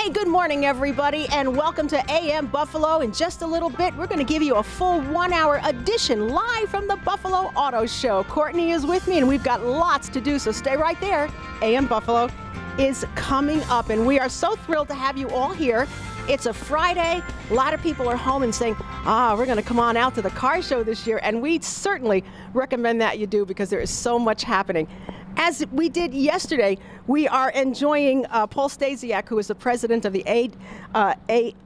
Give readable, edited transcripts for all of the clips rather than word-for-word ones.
Hey, good morning, everybody, and welcome to AM Buffalo. In just a little bit, we're going to give you a full 1-hour edition live from the Buffalo Auto Show. Courtney is with me, and we've got lots to do, so stay right there. AM Buffalo is coming up, and we are so thrilled to have you all here. It's a Friday. A lot of people are home and saying, we're going to come on out to the car show this year, and we certainly recommend that you do because there is so much happening. As we did yesterday, we are enjoying Paul Stasiak, who is the president of the NFADA.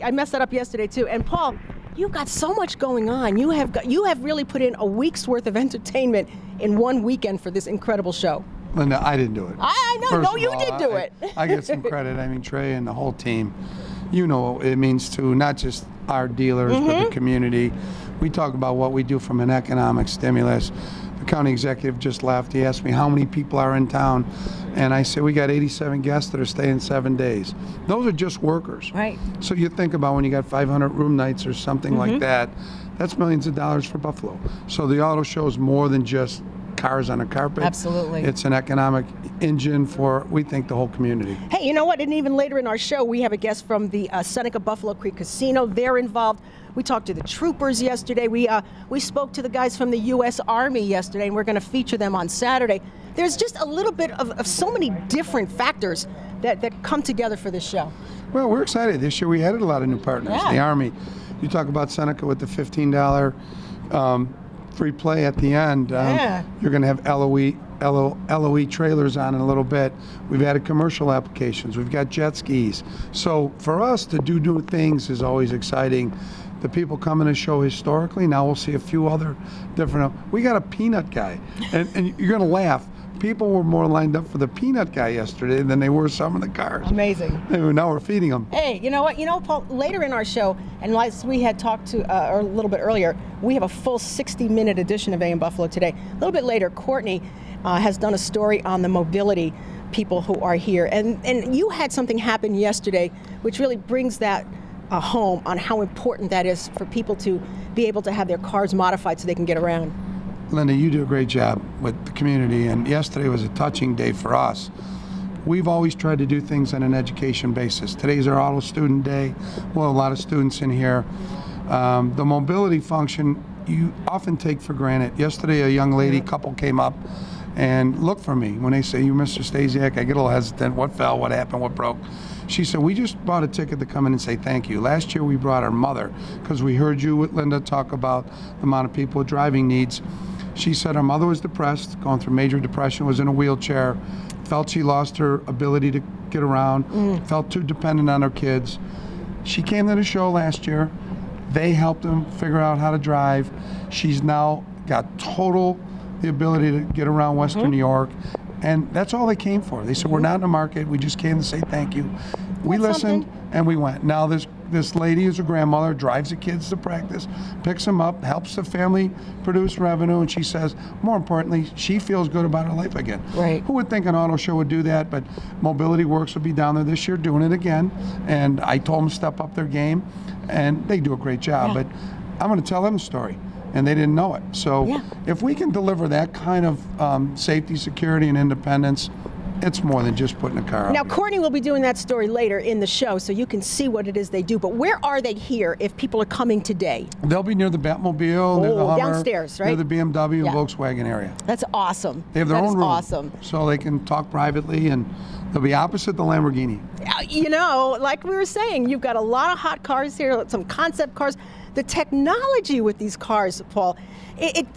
I messed that up yesterday too. And Paul, you've got so much going on. You have really put in a week's worth of entertainment in one weekend for this incredible show. Linda, I didn't do it. I know. No, you did do it. I get some credit. I mean, Trey and the whole team. You know what it means to not just our dealers, but the community. We talk about what we do from an economic stimulus. The county executive just left. He asked me how many people are in town, and I said we got 87 guests that are staying 7 days. Those are just workers. Right. So you think about when you got 500 room nights or something like that, that's millions of dollars for Buffalo. So the auto show is more than just cars on a carpet. Absolutely. It's an economic engine for, we think, the whole community. Hey, you know what? And even later in our show, we have a guest from the Seneca Buffalo Creek Casino. They're involved. We talked to the troopers yesterday. We spoke to the guys from the U.S. Army yesterday, and we're going to feature them on Saturday. There's just a little bit of so many different factors that come together for this show. Well, we're excited. This year we added a lot of new partners. Yeah. The Army. You talk about Seneca with the $15 free play at the end. You're going to have LOE trailers on in a little bit. We've added commercial applications. We've got jet skis. So for us to do new things is always exciting. The people coming to show historically, now we'll see a few other different. We got a peanut guy, and you're going to laugh. People were more lined up for the peanut guy yesterday than they were some of the cars. Amazing. And now we're feeding them. Hey, you know what? You know, Paul, later in our show, and as we had talked to a little bit earlier, we have a full 60-minute edition of AM Buffalo today. A little bit later, Courtney has done a story on the mobility people who are here. And you had something happen yesterday which really brings that home on how important that is for people to be able to have their cars modified so they can get around. Linda, you do a great job with the community, and yesterday was a touching day for us. We've always tried to do things on an education basis. Today's our auto student day. Well, a lot of students in here. The mobility function you often take for granted. Yesterday a young lady couple came up and looked for me. When they say, "You Mr. Stasiak," I get a little hesitant. What fell? What happened? What broke? She said, "We just bought a ticket to come in and say thank you. Last year we brought our mother because we heard you with Linda talk about the amount of people with driving needs." She said her mother was depressed, going through major depression, was in a wheelchair, felt she lost her ability to get around, felt too dependent on her kids. She came to the show last year. They helped them figure out how to drive. She's now got the ability to get around Western New York. And that's all they came for. They said, we're not in the market. We just came to say thank you. We listened and we went. Now this lady is a grandmother, drives the kids to practice, picks them up, helps the family produce revenue, and she says, more importantly, she feels good about her life again. Right. Who would think an auto show would do that? But Mobility Works will be down there this year doing it again. And I told them to step up their game, and they do a great job. But I'm going to tell them the story. And they didn't know it. So if we can deliver that kind of safety, security, and independence, it's more than just putting a car out. Now, Courtney will be doing that story later in the show, so you can see what it is they do. But where are they here if people are coming today? They'll be near the Batmobile, near the Hummer, downstairs, right? Near the BMW and Volkswagen area. That's awesome. They have their own room. Awesome. So they can talk privately, and they'll be opposite the Lamborghini. You know, like we were saying, you've got a lot of hot cars here, some concept cars. The technology with these cars, Paul,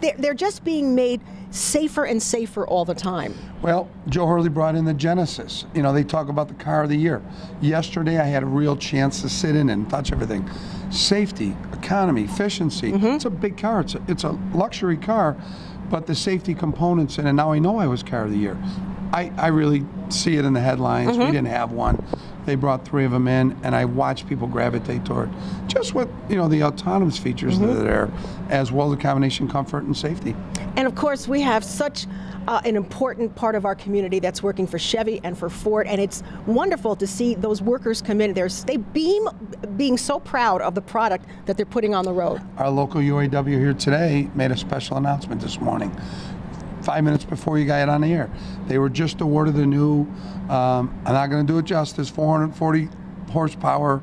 they're just being made safer and safer all the time. Well, Joe Hurley brought in the Genesis. You know, they talk about the car of the year. Yesterday I had a real chance to sit in and touch everything. Safety, economy, efficiency. It's a big car. It's a luxury car, but the safety components in it. Now I know I was car of the year. I really see it in the headlines. We didn't have one. They brought 3 of them in, and I watched people gravitate toward just what, you know, the autonomous features that are there, as well as the combination comfort and safety. And of course, we have such an important part of our community that's working for Chevy and for Ford, and it's wonderful to see those workers come in. They being so proud of the product that they're putting on the road. Our local UAW here today made a special announcement this morning. 5 minutes before you got on the air. They were just awarded the new, I'm not going to do it justice, 440 horsepower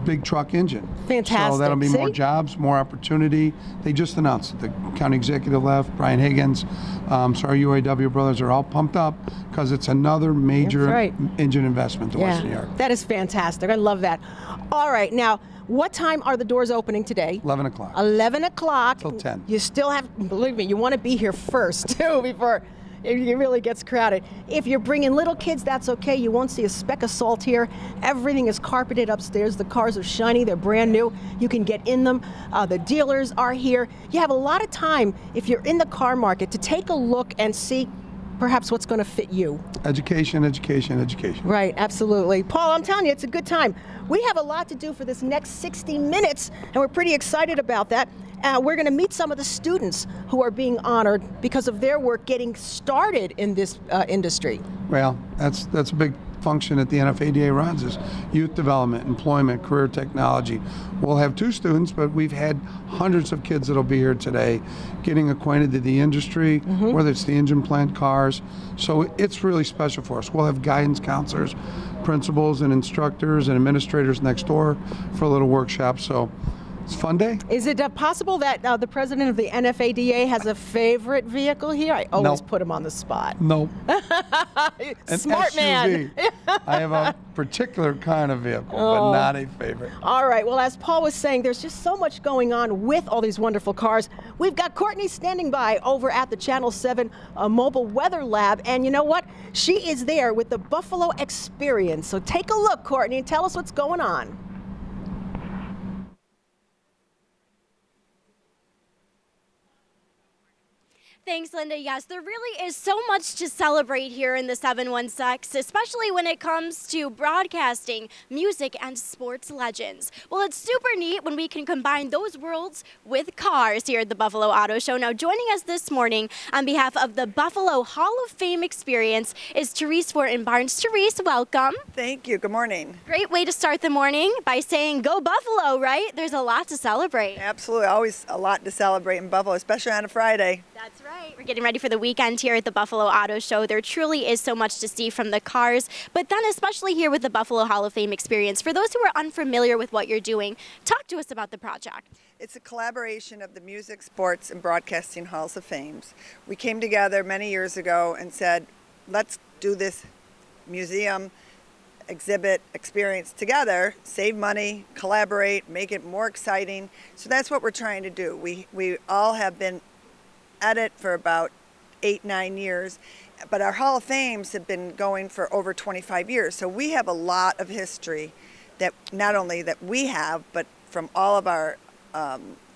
big truck engine. Fantastic. So that'll be more jobs, more opportunity. They just announced it. The county executive left, Brian Higgins. So our UAW brothers are all pumped up because it's another major engine investment to Western New York. That is fantastic. I love that. All right, now, what time are the doors opening today? 11 o'clock. 11 o'clock. Till 10. You still have, believe me, you want to be here first, too, before it really gets crowded. If you're bringing little kids, that's okay. You won't see a speck of salt here. Everything is carpeted upstairs. The cars are shiny. They're brand new. You can get in them. The dealers are here. You have a lot of time, if you're in the car market, to take a look and see perhaps what's going to fit you. Education, education, education. Right, absolutely. Paul, I'm telling you, it's a good time. We have a lot to do for this next 60 minutes, and we're pretty excited about that. We're going to meet some of the students who are being honored because of their work getting started in this industry. Well, that's a big function that the NFADA runs, is youth development, employment, career technology. We'll have 2 students, but we've had hundreds of kids that'll be here today getting acquainted to the industry, whether it's the engine plant, cars. So it's really special for us. We'll have guidance counselors, principals and instructors and administrators next door for a little workshop. So it's a fun day. Is it possible that the president of the NFADA has a favorite vehicle here? I always put him on the spot. Nope. Smart SUV. man. I have a particular kind of vehicle, but not a favorite. All right. Well, as Paul was saying, there's just so much going on with all these wonderful cars. We've got Courtney standing by over at the Channel 7 Mobile Weather Lab. And you know what? She is there with the Buffalo Experience. So take a look, Courtney, and tell us what's going on. Thanks, Linda. Yes, there really is so much to celebrate here in the 716, especially when it comes to broadcasting music and sports legends. Well, it's super neat when we can combine those worlds with cars here at the Buffalo Auto Show. Now, joining us this morning on behalf of the Buffalo Hall of Fame Experience is Therese Fortin-Barnes. Therese, welcome. Thank you. Good morning. Great way to start the morning by saying go Buffalo, right? There's a lot to celebrate. Absolutely. Always a lot to celebrate in Buffalo, especially on a Friday. That's right. We're getting ready for the weekend here at the Buffalo Auto Show. There truly is so much to see from the cars, but then especially here with the Buffalo Hall of Fame Experience. For those who are unfamiliar with what you're doing, talk to us about the project. It's a collaboration of the Music, Sports, and Broadcasting Halls of Fames. We came together many years ago and said, let's do this museum, exhibit, experience together, save money, collaborate, make it more exciting. So that's what we're trying to do. We all have been at it for about 8-9 years, but our Hall of Fames have been going for over 25 years. So we have a lot of history that not only that we have, but from all of our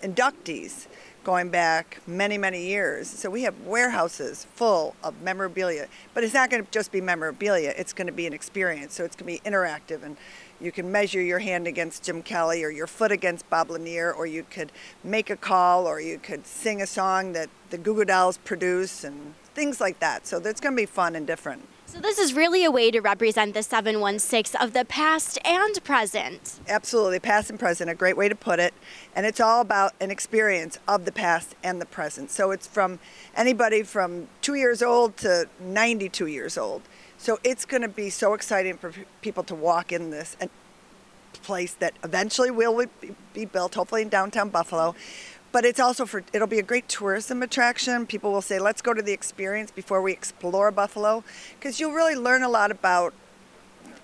inductees going back many, many years. So we have warehouses full of memorabilia, but it's not going to just be memorabilia, it's going to be an experience. So it's going to be interactive, and you can measure your hand against Jim Kelly or your foot against Bob Lanier, or you could make a call, or you could sing a song that the Goo Goo Dolls produce and things like that. So that's going to be fun and different. So this is really a way to represent the 716 of the past and present. Absolutely, past and present, a great way to put it. And it's all about an experience of the past and the present. So it's from anybody from 2 years old to 92 years old. So it's going to be so exciting for people to walk in this place that eventually will be built, hopefully in downtown Buffalo. But it's also it'll be a great tourism attraction. People will say, let's go to the experience before we explore Buffalo, because you'll really learn a lot about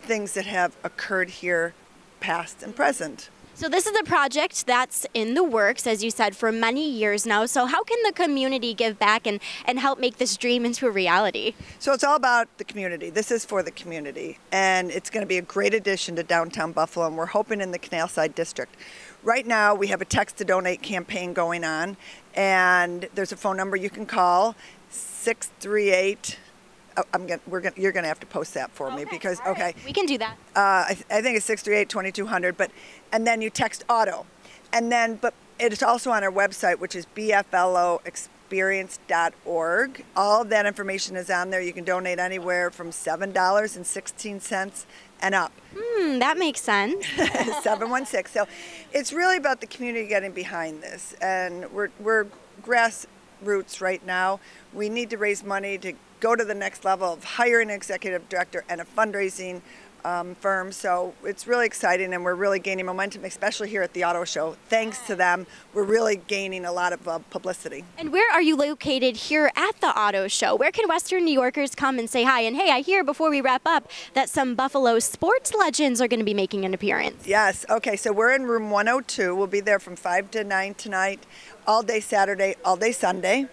things that have occurred here, past and present. So this is a project that's in the works, as you said, for many years now. So how can the community give back and help make this dream into a reality? So it's all about the community. This is for the community, and it's going to be a great addition to downtown Buffalo, and we're hoping in the Canal Side District. Right now, we have a Text to Donate campaign going on, and there's a phone number you can call, 638. You're gonna have to post that for me because right. We can do that. I think it's 638-2200, and then you text auto, but it's also on our website, which is bfloexperience.org. All of that information is on there. You can donate anywhere from $7.16 and up. That makes sense. 716. So it's really about the community getting behind this, and we're roots right now. We need to raise money to go to the next level of hiring an executive director and a fundraising firm. So it's really exciting, and we're really gaining momentum, especially here at the auto show. Thanks to them, we're really gaining a lot of publicity. And where are you located here at the auto show? Where can Western New Yorkers come and say hi? And hey, I hear before we wrap up that some Buffalo sports legends are going to be making an appearance. Yes. Okay, so we're in room 102. We'll be there from 5 to 9 tonight, all day Saturday, all day Sunday.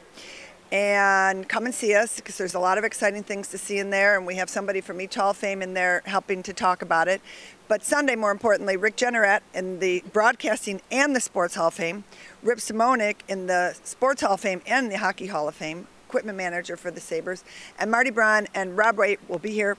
And come and see us, because there's a lot of exciting things to see in there, and we have somebody from each Hall of Fame in there helping to talk about it. But Sunday, more importantly, Rick Jenneret in the Broadcasting and the Sports Hall of Fame, Rip Simonik in the Sports Hall of Fame and the Hockey Hall of Fame, equipment manager for the Sabres, and Marty Braun and Rob Wright will be here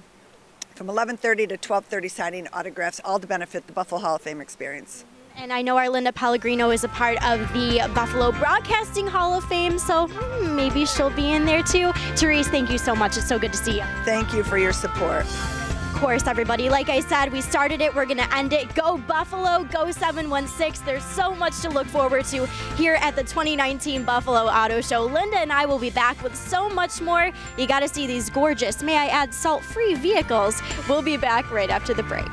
from 11:30 to 12:30 signing autographs, all to benefit the Buffalo Hall of Fame experience. And I know our Linda Pellegrino is a part of the Buffalo Broadcasting Hall of Fame, so maybe she'll be in there too. Therese, thank you so much. It's so good to see you. Thank you for your support. Of course, everybody. Like I said, we started it. We're going to end it. Go Buffalo. Go 716. There's so much to look forward to here at the 2019 Buffalo Auto Show. Linda and I will be back with so much more. You got to see these gorgeous, may I add, salt-free vehicles. We'll be back right after the break.